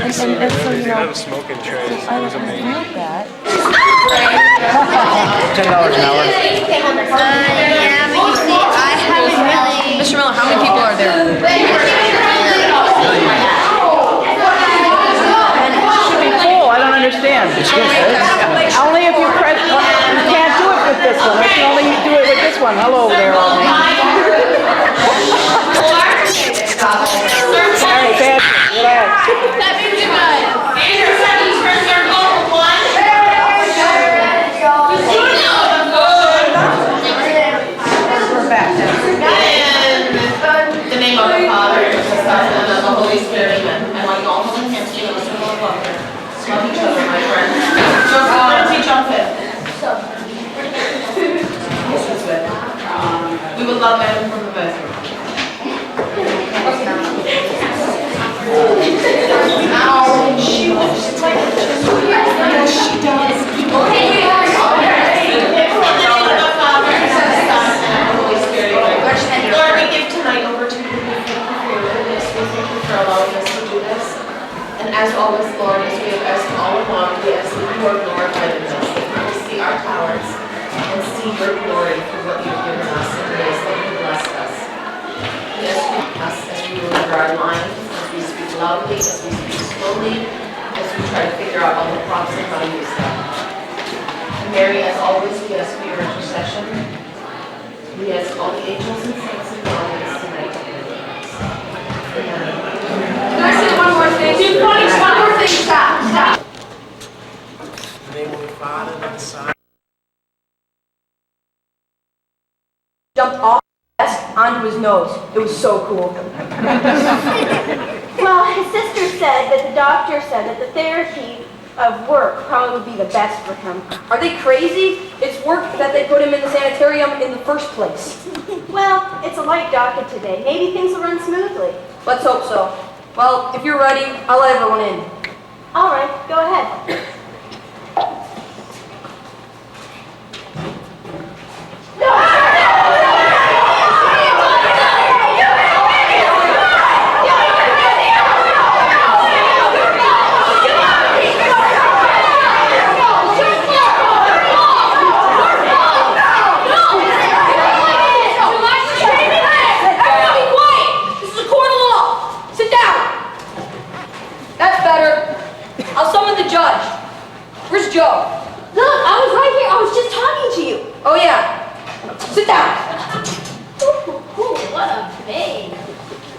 And so, you know, a smoking tray. It I was amazing. love that. $10 an hour. Yeah, but you see, I haven't really... Mr. Miller, how many people are there? It should be full. I don't understand. Only if you press. You can't do it with this one. I can only do it with this one. Hello there, old man. All right, Patrick, relax. That means you guys. Andrew said he's first our goal for one. We're back now. In the name of the Father, and of the Son, and of the Holy Spirit, amen. I want you all to hold hands together, listen to one another. Love each other, my friends. Teach on fifth. This is good. We would love Adam from the best. She looks like she does. Lord, we give tonight over to you. We thank you for your goodness. We thank you for allowing us to do this. And as always, Lord, as we have asked all along, we ask that you are glorified in us, that we will see our talents and see your glory for what you've given us in the ways that you blessed us. We ask you us as we remember our lines, as we speak loudly, as we speak slowly, as we try to figure out all the props and how to use them. And Mary, as always, we ask for your intercession. We ask all the angels and saints in the audience tonight to pray with us. Amen. Can I say one more thing? One more thing. Stop. In the name of the Father, and of the Son. Jumped off the desk onto his nose. It was so cool. Well, his sister said that the doctor said that the therapy of work probably would be the best for him. Are they crazy? It's work that they put him in the sanitarium in the first place. Well, it's a light docket today. Maybe things will run smoothly. Let's hope so. Well, if you're ready, I'll let everyone in. All right, go ahead. Joe. Look, I was right here. I was just talking to you. Oh, yeah. Sit down. Ooh, what a babe.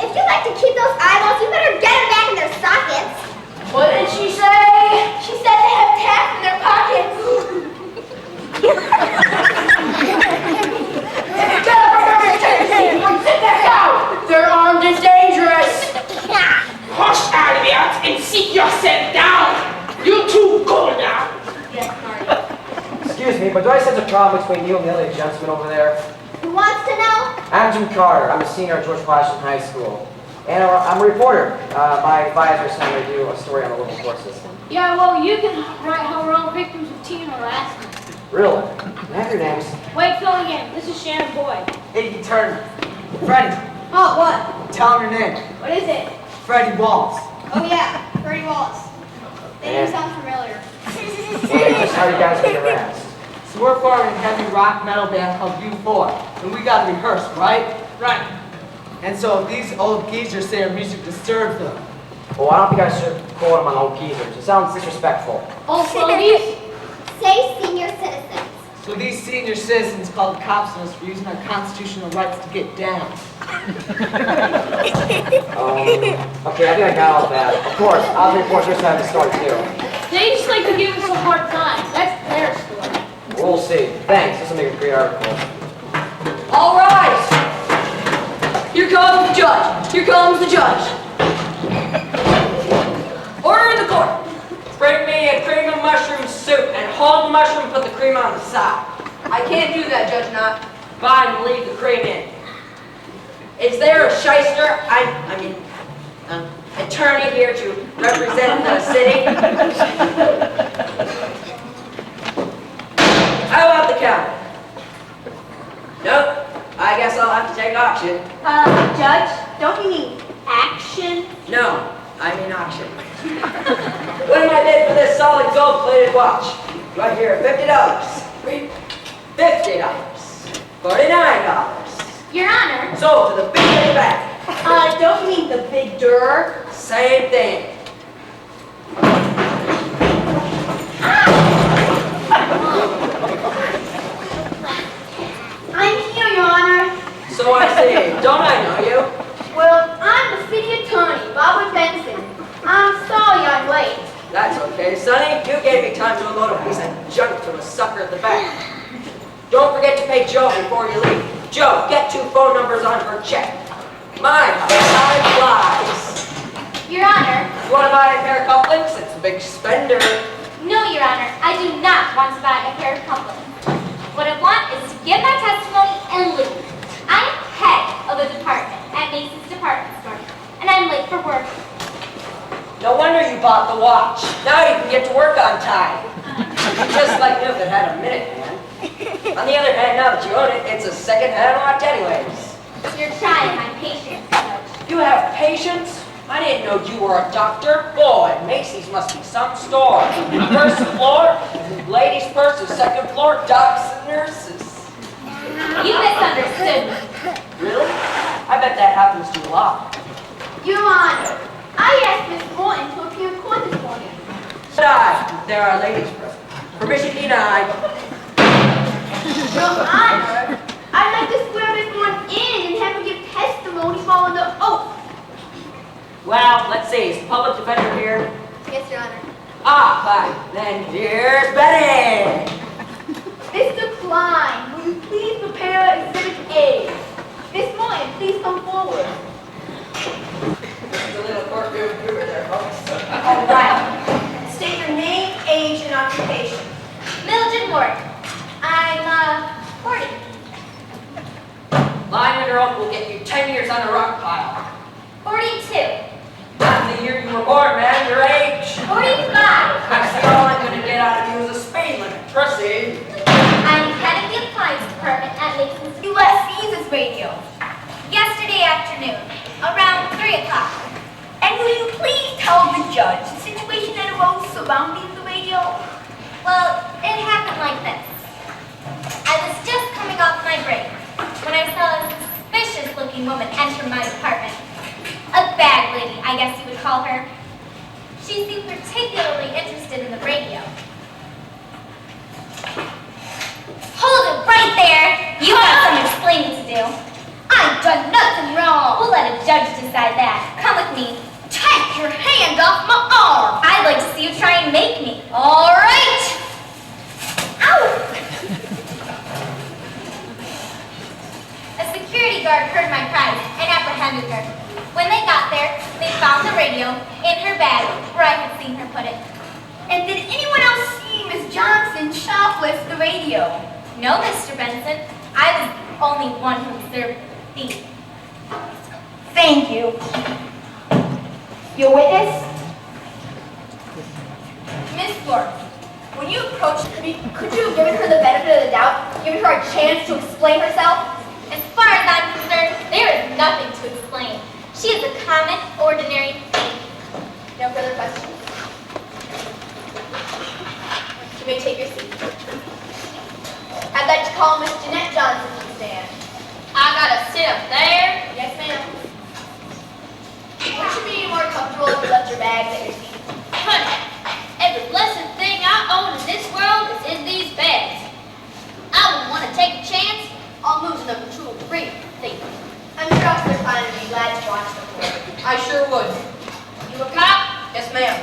If you like to keep those eyeballs, you better get them back in their sockets. What did she say? She said they have tacks in their pockets. Sit back down. They're armed and dangerous. Hush, Albert, and sit yourself down. You too go now. Excuse me, but do I sense a problem between you and the other gentleman over there? Who wants to know? I'm Jim Carter. I'm a senior at George Washington High School. And I'm a reporter. My advisor sent me to do a story on the local court system. Yeah, well, you can write how we're all victims of teen harassment. Really? Have your names. Wait, fill again. This is Shannon Boyd. Iggy Turner. Freddie. Oh, what? Tell him your name. What is it? Freddie Walls. Oh, yeah. Freddie Wallace. They didn't sound familiar. And how you guys get harassed? So we're forming a heavy rock metal band called U4. And we got to rehearse, right? Right. And so if these old geezers say our music disturbs them. Well, I don't think I should quote them on old geezers. It sounds disrespectful. Old fogies? Say senior citizens. So these senior citizens call the cops on us for using our constitutional rights to get down. Okay, I think I got all that. Of course, I'll report your side of the story too. They just like to give us a hard time. That's their story. We'll see. Thanks. This will make a great article. All rise. Here comes the judge. Here comes the judge. Order in the court. Bring me a cream of mushroom soup and hold the mushroom and put the cream on the side. I can't do that, Judge Knott. Fine, leave the cream in. Is there a shyster, attorney here to represent the city? How about the county? Nope. I guess I'll have to take auction. Judge, don't you need action? No, I mean auction. What am I bid for this solid gold-plated watch? Right here, $50. $50. $49. Your Honor, Sold to the big in the back. I don't mean the big dur. Same thing. I'm here, Your Honor. So I see. Don't I know you? Well, I'm the city attorney, Robert Benson. I'm sorry I'm late. That's okay, Sonny. You gave me time to unload a piece of junk from a sucker at the back. Don't forget to pay Joe before you leave. Joe, get 2 phone numbers on her check. My, how time flies. Your Honor. You want to buy a pair of cufflinks? It's a big spender. No, Your Honor. I do not want to buy a pair of cufflinks. What I want is to give my testimony and leave. I am head of a department at Macy's department store, and I'm late for work. No wonder you bought the watch. Now you can get to work on time. Just like if it had a minute hand. On the other hand, now that you own it, it's a second-hand watch anyways. You're trying my patience, Judge. You have patience? I didn't know you were a doctor. Boy, Macy's must be some store. First floor, ladies' purse, second floor, docs and nurses. You misunderstood me. Really? I bet that happens to a lot. Your Honor, I asked Miss Morton to appear in court this morning. There are ladies present. Permission denied. Your Honor, I'd like to swear Miss Morton in and have her give testimony following the oath. Well, let's see. Is the public defender here? Yes, Your Honor. Ah, fine. Then here's Betty. Mr. Klein, will you please prepare Exhibit A? Miss Morton, please come forward. There's a little courtroom over there, folks. All right. State your name, age, and occupation. Mildred Morton. I'm, 40. Lying under oath will get you 10 years on the rock pile. 42. Not the year you were born, man. Your age. 45. I see all I'm going to get out of you is a speed limit. Proceed. I'm head of the appliance department at Macy's U.S. Caesars Radio. Yesterday afternoon, around 3 o'clock. And will you please tell the judge the situation that arose surrounding the radio? Well, it happened like this. I was just coming off my break when I saw a suspicious-looking woman enter my department. A bag lady, I guess you would call her. She seemed particularly interested in the radio. Hold it right there! You have some explaining to do. I've done nothing wrong. We'll let a judge decide that. Come with me. Take your hand off my arm. I'd like to see you try and make me. All right. Ow! A security guard heard my cries and apprehended her. When they got there, they found the radio in her bag where I had seen her put it. And did anyone else see Miss Johnson shoplift the radio? No, Mr. Benson. I was the only one who observed the thief. Thank you. Your witness? Miss Thorpe, when you approached me, could you have given her the benefit of the doubt, given her a chance to explain herself? As far as I'm concerned, there is nothing to explain. She is a common, ordinary thief. No further questions? You may take your seat. I'd like to call Miss Jeanette Johnson to the stand. I gotta sit up there? Yes, ma'am. Would you be more comfortable if you left your bags at your seat? Honey, every blessed thing I own in this world is in these bags. I wouldn't want to take a chance on losing them to a real thief. I'm sure Officer Klein would be glad to watch the court. I sure would. You a cop? Yes, ma'am.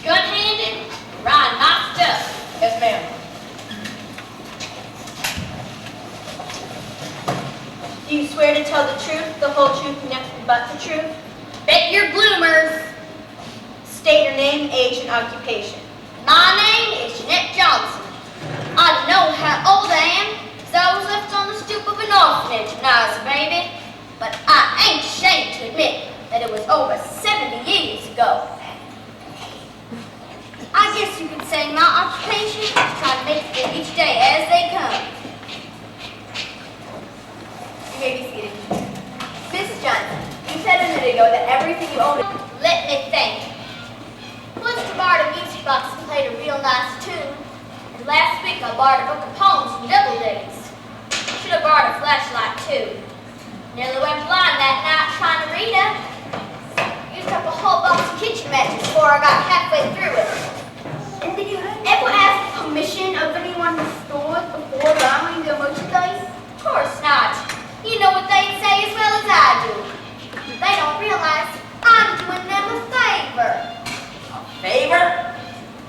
Gun-handed? Ryan knocked up. Yes, ma'am. Do you swear to tell the truth, the whole truth, and nothing but the truth? Bet your bloomers. State your name, age, and occupation. My name is Jeanette Johnson. I don't know how old I am, so I was left on the stoop of an orphanage when I was a baby. But I ain't ashamed to admit that it was over 70 years ago. I guess you could say my occupation is trying to make it each day as they come. You may be seated. Mrs. Johnson, you You said a minute ago that everything you own. Let me think. Once I borrowed a music box and played a real nice tune. And last week I borrowed a book of poems from double days. Should have borrowed a flashlight too. Nearly went blind that night trying to read it. Used up a whole box of kitchen matches before I got halfway through it. And did you ever ask permission of anyone in the store before buying their merchandise? Of course not. You know what they'd say as well as I do. They don't realize I'm doing them a favor. Favor?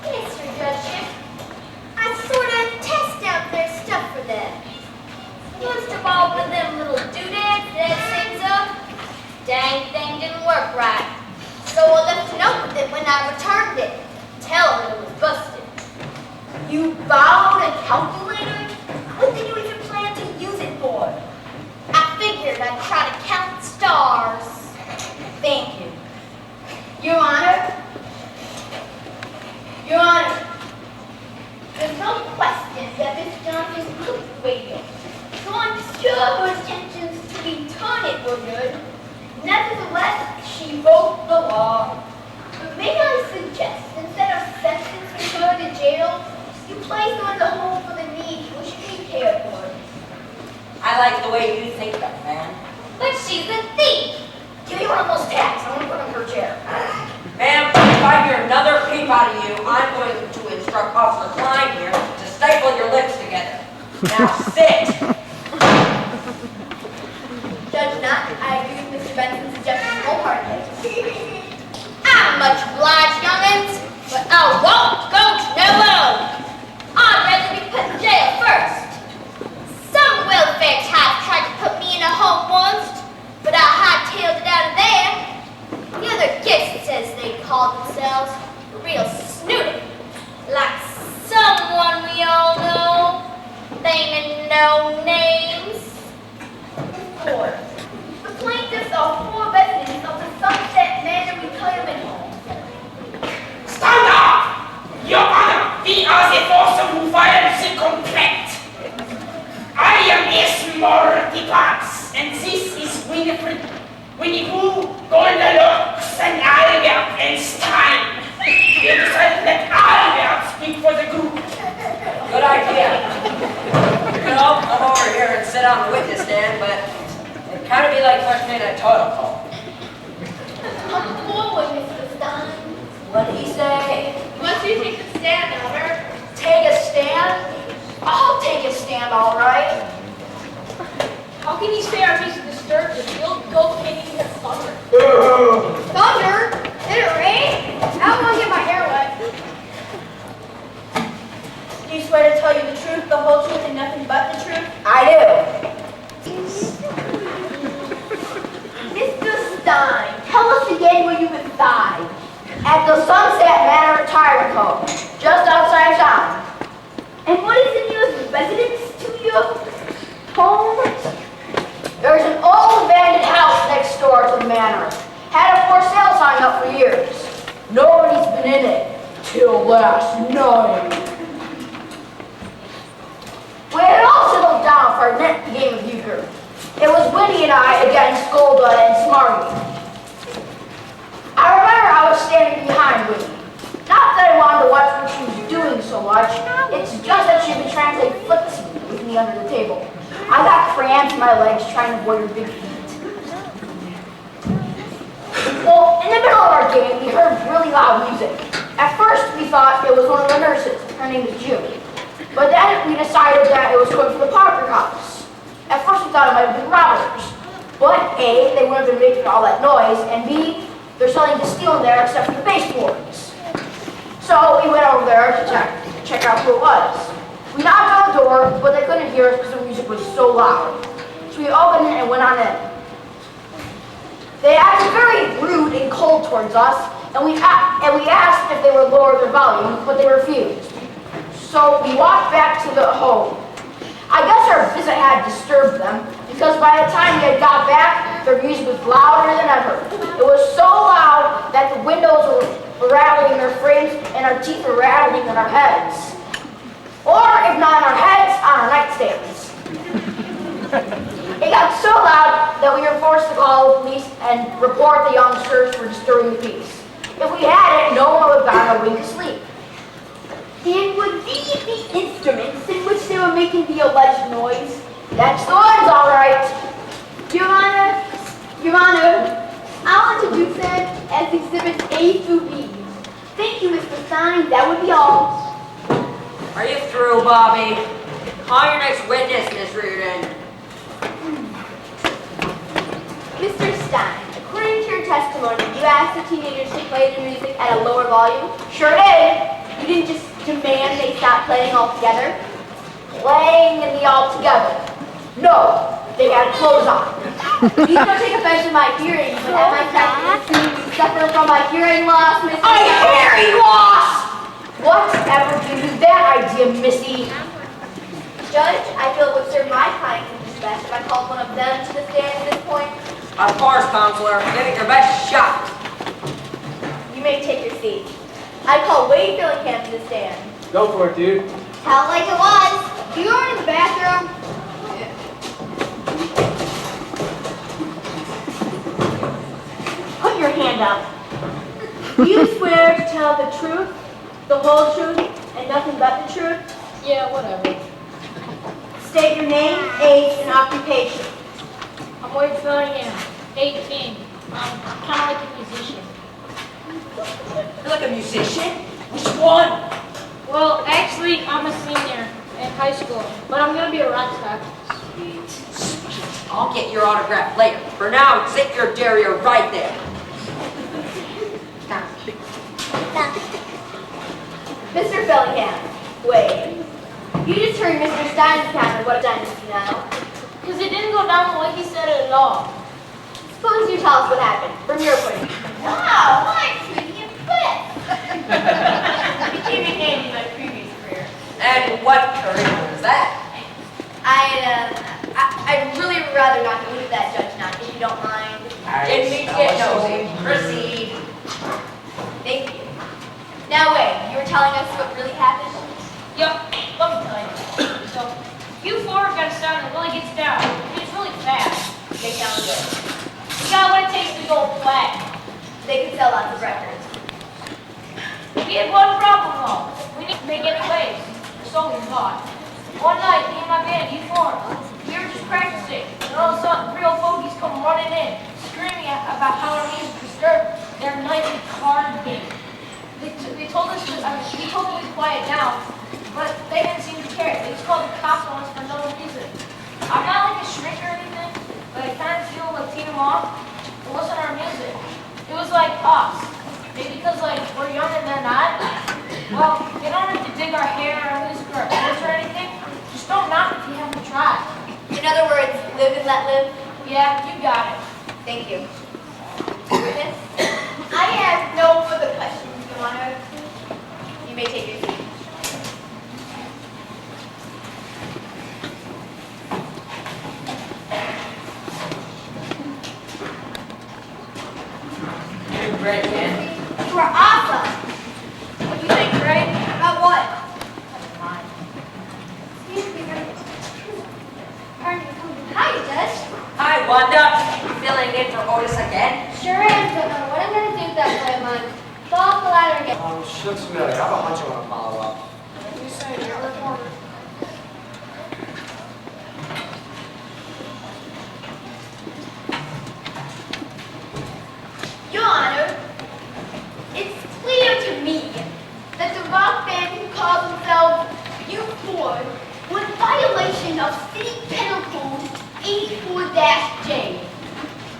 Yes, Your Judgeship. I sort of test out their stuff for them. Used up all of them little doodads that sings up. Dang thing didn't work right. So I left a note with it when I returned it. Tell them it was busted. You borrowed a calculator? What did you even plan to use it for? I figured I'd try to count stars. Thank you. Your Honor. Your Honor. There's no question that Miss Johnson's cooked radio. So I'm sure her intentions to return it were good. Nevertheless, she broke the law. But may I suggest, instead of sentencing her to jail, you place her in the home for the needy, where she can be cared for. I like the way you think, young man. But she's a thief. Give me one of those tags. I want to put on her chair. Ma'am, if I hear another peep out of you, I'm going to instruct Officer Klein here to staple your lips together. Now sit. Judge Nutt, I agree with Mr. Benson's suggestion wholeheartedly. I'm much obliged, young'uns, but I won't go to no home. I'd rather be put in jail first. Some welfare type tried to put me in a home once, but I hightailed it out of there. The other guests, as they called themselves, were real snooty, like someone we all know, naming no names. Four. The plaintiffs are 4 residents of the Sunset Manor Retirement Home. Stand up! Your Honor, we are the force who fired the complaint. I am Esmer Parks, and this is Winnie Pooh, Golden Locks, and Albert and Stein. We decided that Albert speak for the group. Good idea. You know, come over here and sit on the witness stand, but it'd kind of be like questioning a totem pole. Come forward, Mr. Stein. What did he say? Must you take the stand, Albert? Take a stand? I'll take a stand, all right. How can you say our peace is disturbed if you'll go hitting the thunder? Thunder? Did it rain? I don't want to get my hair wet. Do you swear to tell you the truth, the whole truth, and nothing but the truth? I do. Mr. Stein, tell us again where you reside. At the Sunset Manor Retirement Home, just outside town. And what is the nearest residence to your home? There's an old abandoned house next door to the manor. Had a for sale sign up for years. Nobody's been in it till last night. We had all settled down for a next game of euchre. It was Winnie and I against Golda and Smarty. I remember I was standing behind Winnie. Not that I wanted to watch what she was doing so much. It's just that she'd been trying to play footsy with me under the table. I got cramps in my legs trying to avoid her big feet. Well, in the middle of our game, we heard really loud music. At first, we thought it was one of the nurses. Her name was June. But then we decided that it was coming from the Parker house. At first, we thought it might have been robbers. But A, they wouldn't have been making all that noise, and B, there's nothing to steal in there except for the baseboards. So we went over there to check out who it was. We knocked on the door, but they couldn't hear us because the music was so loud. So we opened it and went on in. They acted very rude and cold towards us, and we asked if they would lower their volume, but they refused. So we walked back to the home. I guess our visit had disturbed them, because by the time we had got back, their music was louder than ever. It was so loud that the windows were rattling in their frames and our teeth were rattling in our heads. Or, if not on our heads, on our nightstands. It got so loud that we were forced to call the police and report the youngsters for disturbing the peace. If we hadn't, no one would have gotten a wink of sleep. And would these be instruments in which they were making the alleged noise? That's the ones, all right. Your Honor, I want to do that as exhibits A through B. Thank you, Mr. Stein. That would be all. Are you through, Bobby? Call your next witness, Miss Reardon. Mr. Stein, according to your testimony, you asked the teenagers to play the music at a lower volume? Sure did. You didn't just demand they stop playing altogether? Playing in the altogether. No, they had clothes on. Please don't take offense to my hearing, but at my practice, you suffer from a hearing loss, Mr. A hearing loss! Whatever gives you that idea, Missy? Judge, I feel it would serve my client's interest best if I called one of them to the stand at this point. Of course, counselor. Give it your best shot. You may take your seat. I call Wade Billingham to the stand. Go for it, dude. How like it was. You were in the bathroom. Put your hand up. Do you swear to tell the truth, the whole truth, and nothing but the truth? Yeah, whatever. State your name, age, and occupation. I'm Wade Billingham, 18. I'm kind of like a musician. You're like a musician? Which one? Well, actually, I'm a senior in high school, but I'm gonna be a rock star. Sweet. I'll get your autograph later. For now, sit your derriere right there. Mr. Billingham, Wade. You just heard Mr. Stein's account of what a dynasty now. Because it didn't go down the way he said it at all. Suppose you tell us what happened, from your point of view. Wow, I'm pretty impressed. It came in handy in my previous career. And what career was that? I'd really rather not go into that, Judge Knott, if you don't mind. Didn't mean to get nosy. Proceed. Thank you. Now wait, you were telling us what really happened? Yup, let me tell you. So, you four got a sound that really gets down. It's really fast. They sound good. You got what it takes to go flat. They could sell lots of records. We had one problem though. We didn't make any waves. So we thought. One night, me and my band, E4, we were just practicing, and all of a sudden, 3 old fogies come running in, screaming about how our music disturbed their nightly card game. They told us to, we told them to quiet down, but they didn't seem to care. They just called the cops on us for no reason. I'm not like a shrink or anything, but I kind of feel like teeing them off. It wasn't our music. It was like us. Maybe because like we're young and they're not. Well, you don't have to dig our hair or music or our clothes or anything. Just don't knock if you haven't tried. In other words, live and let live. Yeah, you got it. Thank you. Witness? I have no further questions, Your Honor. You may take your seat. You're great, man. You are awesome. What do you think, Ray? About what? Never mind. Excuse me, Hi, Judge. Hi, Wanda. You filling in for Otis again? Sure am, but what I'm going to do with that plan, man. Fall off the ladder again. Shucks me, I have a hunch I want to follow up. You say you're a reporter. Your Honor, it's clear to me that the rock band who calls themselves U4 were in violation of City Penal Code 84-J,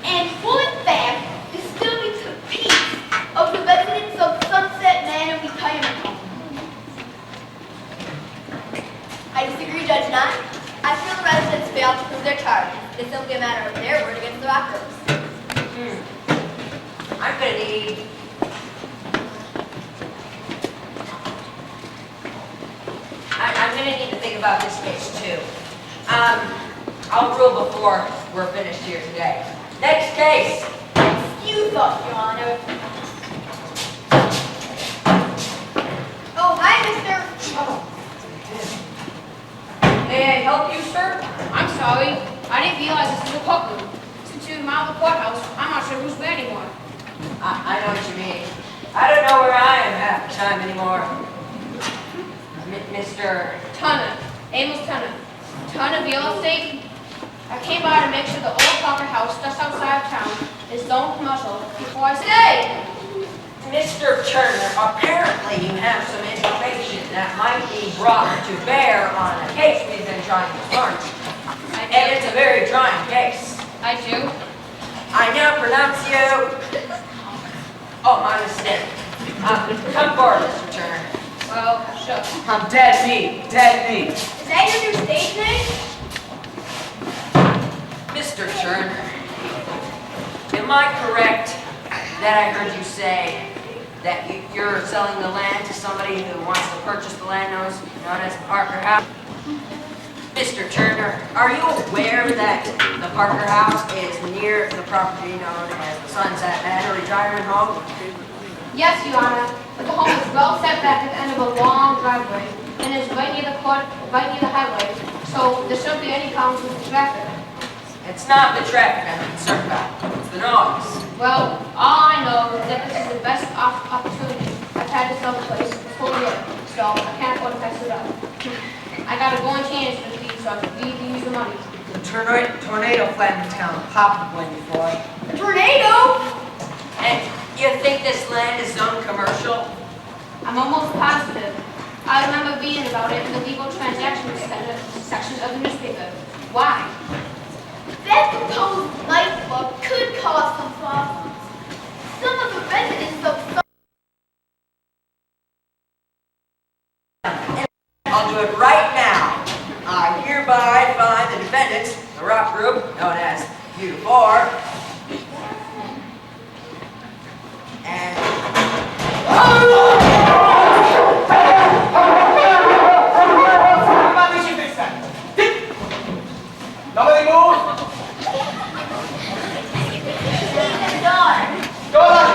and for in fact disturbing the peace of the residents of Sunset Manor Retirement Home. I disagree, Judge Knott. I feel the residents failed to prove their charge. It's simply a matter of their word against the rockers. I'm gonna need... I'm gonna need to think about this case too. I'll rule before we're finished here today. Next case. Excuse us, Your Honor. Oh, hi, mister. May I help you, sir? I'm sorry. I didn't realize the I know what you mean. I don't know where I am half the time anymore. Mr. Ton of, Amos ton of real estate. I came by to make sure the old Parker house just outside of town is zoned commercial before I stay. Mr. Turner, apparently you have some information that might be brought to bear on a case we've been trying to learn. And it's a very trying case. I do. I now pronounce you... Oh, my mistake. Come forward, Mr. Turner. Well, sure. I'm dead meat, dead meat. Is that your new stage name? Mr. Turner, am I correct that I heard you say that you're selling the land to somebody who wants to purchase the land known as the Parker House? Mr. Turner, are you aware that the Parker House is near the property known as the Sunset Manor Retirement Home? Yes, Your Honor, but the home is well set back at the end of a long driveway and is right near the highway, so there shouldn't be any problems with the traffic. It's not the traffic I'm concerned about, it's the noise. Well, all I know is that this is the best opportunity I've had to sell the place this whole year, so I can't afford to pass it up. I got a going chance for the deed, so I need to use the money. The tornado flattened the town. Papa blamed me for it. A tornado? And you think this land is zoned commercial? I'm almost positive. I remember reading about it in the legal transactions section of the newspaper. Why? That proposed nightclub could cause some problems. Some of the residents of I'll do it right now. I hereby find the defendants, the rock group, known as U4, and... Nobody move! Go on!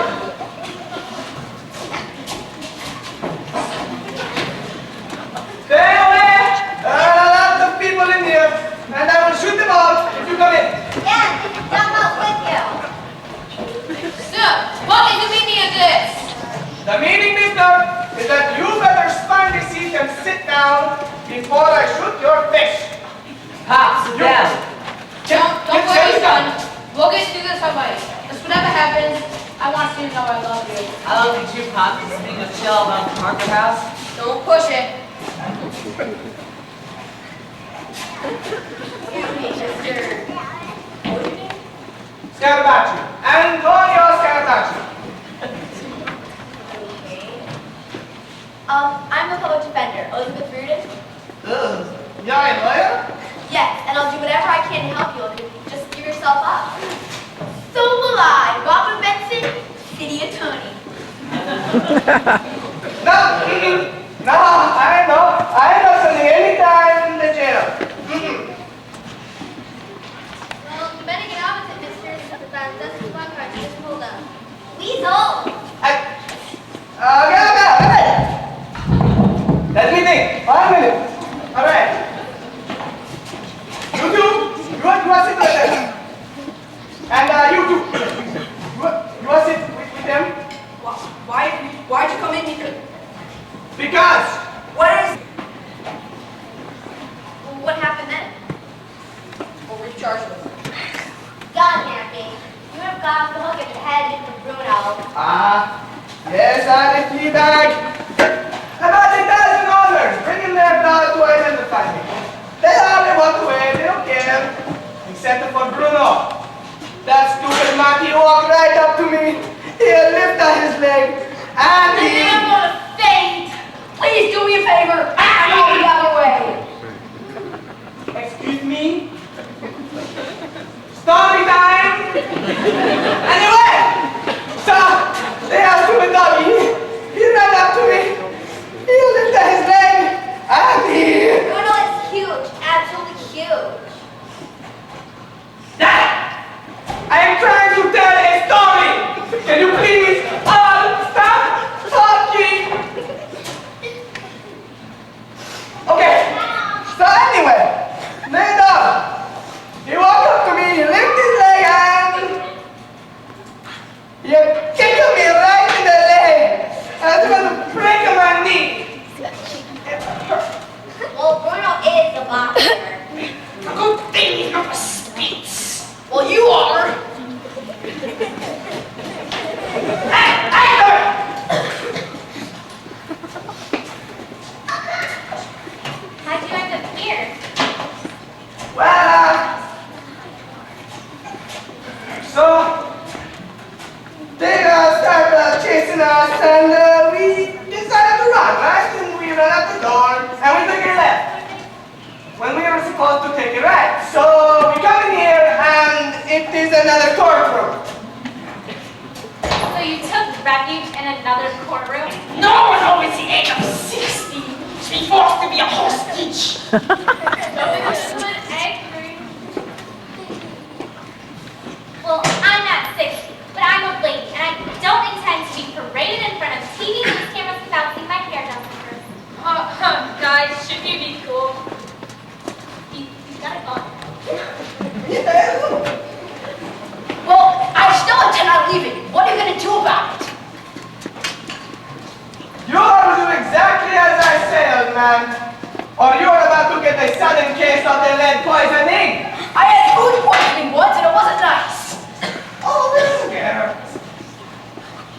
Stay away! There are a lot of people in here, and I will shoot them out if you come in. Yeah, come out with you. Sir, what is the meaning of this? The meaning, mister, is that you better find a seat and sit down before I shoot your fish. Pop, sit down. Don't worry, son. We'll get through this alright. Because whatever happens, I want you to know I love you. I love you too, Pop. This thing of chill about the Parker House. Don't push it. Excuse me, Mr. Scarabaci. Antonio Scarabaci. Okay. I'm the public defender, Elizabeth Reardon. Ugh. You're a lawyer? Yes, and I'll do whatever I can to help you if you just give yourself up. So will I, Robert Benson, City Attorney. No, I know spending any time in the jail. Well, you better get on with it, mister. The fact doesn't look right. Just hold up. Weasel! Let me think. 1 minute. All right. You two, you are sit right there. And you two, you are sit with them. Why'd you come in here? Because. What is... What happened then? What were you charged with? Gun napping. You have got the hook at your head into Bruno. Yes, I did bag. About $1,000. Bring in their blood to identify me. They hardly walk away, they don't care. Except for Bruno. That stupid monkey walked right up to me. He lifted his leg. And he... I'm gonna faint. Please do me a favor. Go the other way. Excuse me? Story time! Anyway! So, they asked him a doggy. He ran up to me. He lifted his leg. And he... Bruno is huge. Absolutely huge. Dad! I am trying to tell a story! Can you please all stop talking? Okay, so anyway, lay down. He walked up to me, he lifted his leg and... You kicked me right in the leg. I was about to break my knee. Well, Bruno is the boxer. A good thing he's not a Spitz. Well, you are. How'd you end up here? Well, so they started chasing us, and we decided to run, right? And we ran out the door, and we took a left when we were supposed to take a right. So we come in here, and it is another courtroom. So you took refuge in another courtroom? No one over the age of 60 should be forced to be a hostage. Well, I'm not 60, but I'm a lady, and I don't intend to be paraded in front of TV news cameras without seeing my hair down first. Guys, shouldn't you be cool? He's got a gun. Well, I still intend on leaving. What are you going to do about it? You ought to do exactly as I say, old man, or you're about to get a sudden case of the lead poisoning. I had food poisoning once and it wasn't nice. Oh, this girl.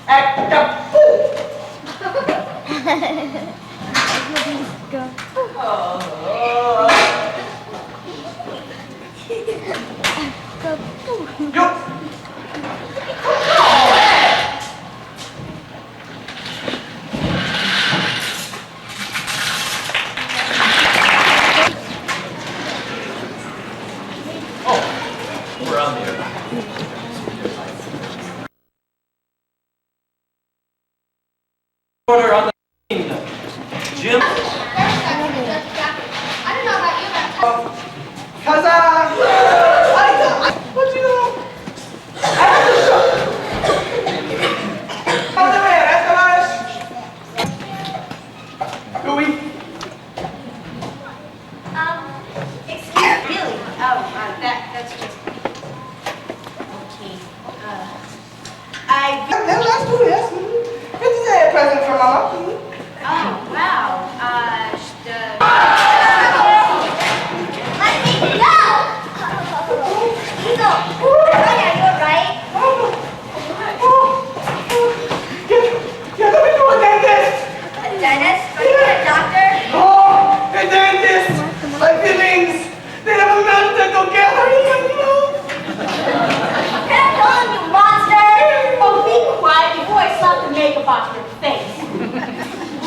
Act a fool. We're on there. Order on the Jim. I don't know about you, but Cause what you know? I have to show. Come over here, Escalade. Do we? Excuse me. Really? Oh, that's just... Okay. Let's do this. It's a present for Mama. Oh, wow. Let me go! Eagle, are you alright? Let me do a dentist. A dentist? Are you a doctor? Oh, a dentist. My feelings, they have melted together. Can I tell him, you monster? Oh, be quiet before I slap the makeup off your face.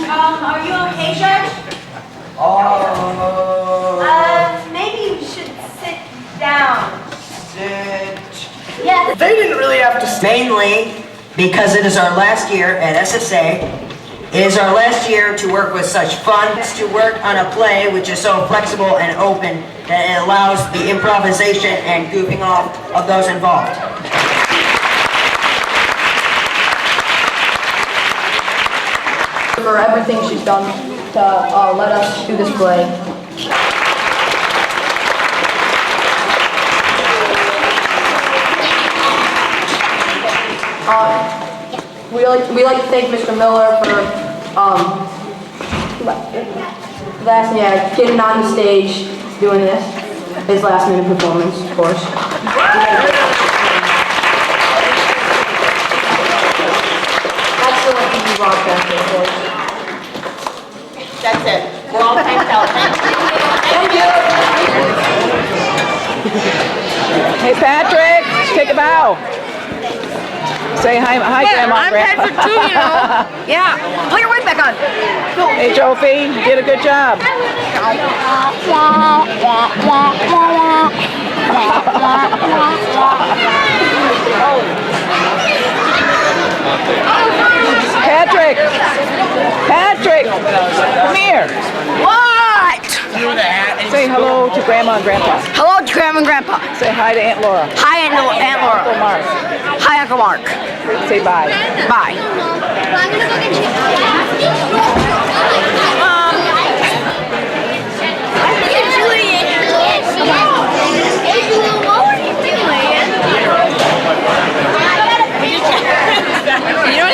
Are you okay, Judge? Maybe you should sit down. Yes. They didn't really have to. Mainly because it is our last year at SSA. It is our last year to work with such fun, to work on a play which is so flexible and open that it allows the improvisation and goofing off of those involved. For everything she's done to let us do this play. We like to thank Mr. Miller for getting on the stage, doing this, his last minute performance, of course. Excellent TV broadcasting, of course. That's it. We're all thanked out. Thank you. Hey, Patrick, take a bow. Say hi, Grandma and Grandpa. I'm Patrick too, you know. Yeah. Put your wig back on. Hey, Jofi, you did a good job. Patrick, come here. What? Say hello to Grandma and Grandpa. Hello to Grandma and Grandpa. Say hi to Aunt Laura. Hi, Aunt Laura. Uncle Mark. Hi, Uncle Mark. Say bye. Bye. I'm gonna go get you.